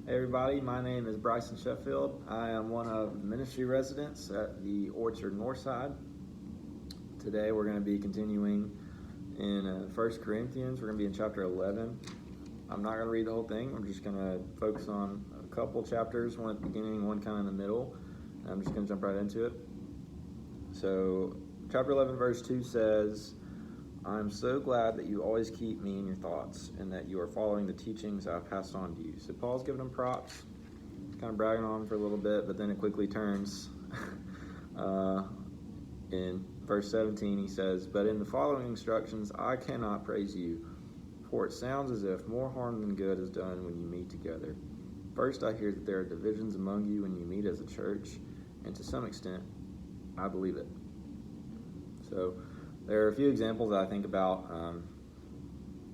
Hey everybody, my name is Bryson Sheffield. I am one of the ministry residents at the Orchard Northside. Today we're going to be continuing in 1 Corinthians. We're going to be in chapter 11. I'm not going to read the whole thing. I'm just going to focus on a couple chapters, one at the beginning, one kind of in the middle. And I'm just going to jump right into it. So chapter 11 verse 2 says, I'm so glad that you always keep me in your thoughts and that you are following the teachings I've passed on to you. So Paul's giving him props, kind of bragging on him for a little bit, but then it quickly turns. In verse 17 he says, but in the following instructions I cannot praise you, for it sounds as if more harm than good is done when you meet together. First I hear that there are divisions among you when you meet as a church, and to some extent I believe it. So there are a few examples that I think about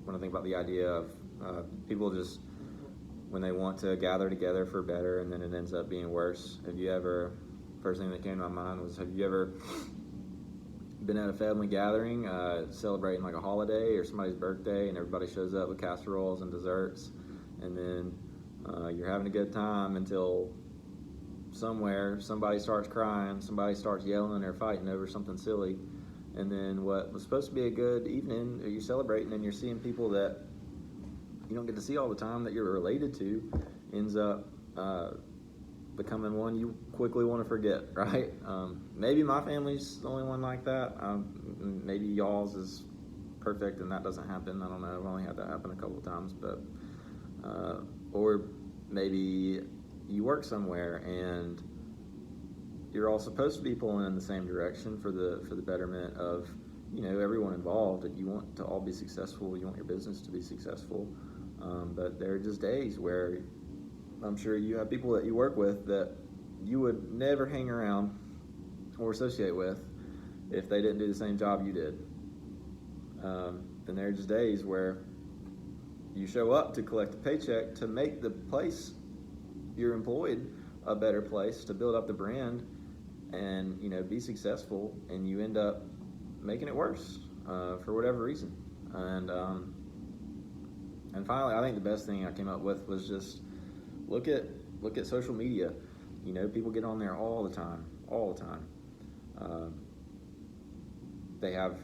when I think about the idea of people just, when they want to gather together for better and then it ends up being worse. First thing that came to my mind was, have you ever been at a family gathering celebrating like a holiday or somebody's birthday, and everybody shows up with casseroles and desserts, and then you're having a good time until somewhere somebody starts crying, somebody starts yelling or fighting over something silly. And then what was supposed to be a good evening, you're celebrating and you're seeing people that you don't get to see all the time that you're related to, ends up becoming one you quickly want to forget, right? Maybe my family's the only one like that. Maybe y'all's is perfect and that doesn't happen. I don't know. I've only had that happen a couple of times. But or maybe you work somewhere and you're all supposed to be pulling in the same direction for the betterment of, everyone involved, and you want to all be successful. You want your business to be successful. But there are just days where I'm sure you have people that you work with that you would never hang around or associate with if they didn't do the same job you did. And there are just days where you show up to collect a paycheck to make the place you're employed a better place, to build up the brand and be successful, and you end up making it worse for whatever reason. And finally, I think the best thing I came up with was just look at social media. People get on there all the time.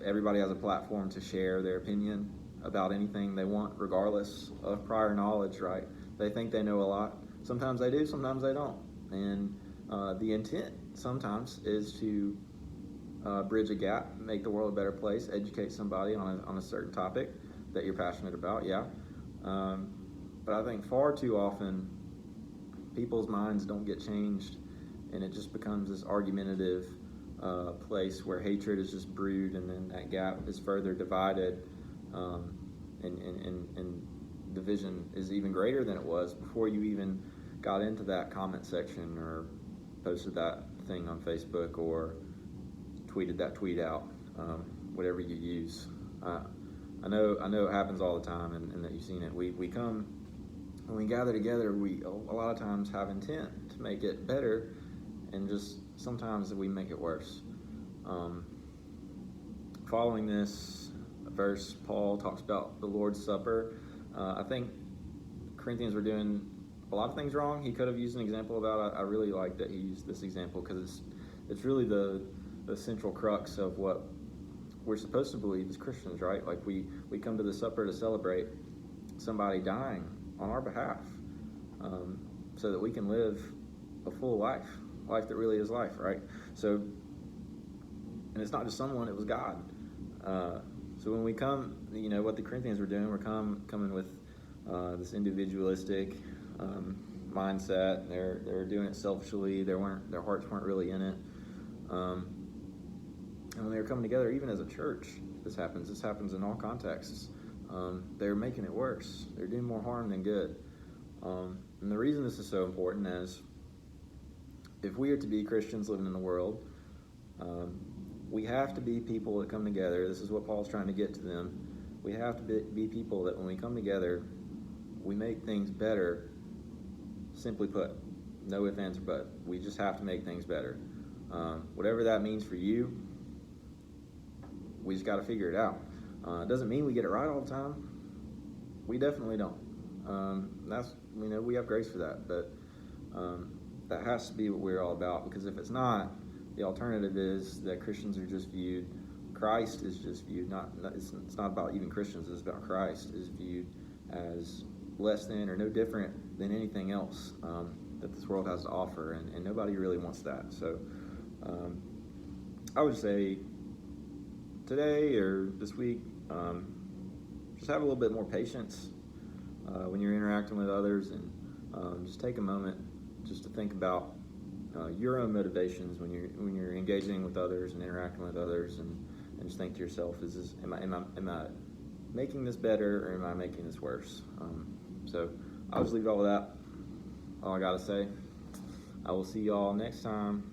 Everybody has a platform to share their opinion about anything they want, regardless of prior knowledge, right? They think they know a lot. Sometimes they do, sometimes they don't. And the intent sometimes is to bridge a gap, make the world a better place, educate somebody on a certain topic that you're passionate about, yeah. But I think far too often people's minds don't get changed, and it just becomes this argumentative place where hatred is just brewed, and then that gap is further divided, and division is even greater than it was before you even got into that comment section or posted that thing on Facebook or tweeted that tweet out, whatever you use. I know it happens all the time, and that you've seen it. We come, when we gather together, we a lot of times have intent to make it better, and just sometimes we make it worse. Following this verse, Paul talks about the Lord's Supper. I think Corinthians were doing a lot of things wrong. He could have used an example about it. I really like that he used this example because it's really the central crux of what we're supposed to believe as Christians, right? Like we come to the supper to celebrate somebody dying on our behalf, so that we can live a full life that really is life, right? So, and it's not just someone, it was God. So when we come, what the Corinthians were doing, we're coming with this individualistic mindset. They're doing it selfishly. Their hearts weren't really in it. And when they were coming together, even as a church, this happens in all contexts. They're making it worse. They're doing more harm than good. And the reason this is so important is, if we are to be Christians living in the world, we have to be people that come together. This is what Paul's trying to get to them. We have to be people that when we come together, we make things better. Simply put, no ifs, ands, or buts. We just have to make things better. Whatever that means for you, we just got to figure it out. It doesn't mean we get it right all the time. We definitely don't. That's, we have grace for that, but that has to be what we're all about, because if it's not, the alternative is that Christians are just viewed, Christ is just viewed, it's not about even Christians, it's about Christ is viewed as less than or no different than anything else that this world has to offer, and nobody really wants that. So I would say today or this week, just have a little bit more patience when you're interacting with others, and just take a moment just to think about your own motivations when you're engaging with others and interacting with others, and just think to yourself, am I making this better, or am I making this worse? So I'll just leave all of that. All I gotta say. I will see y'all next time.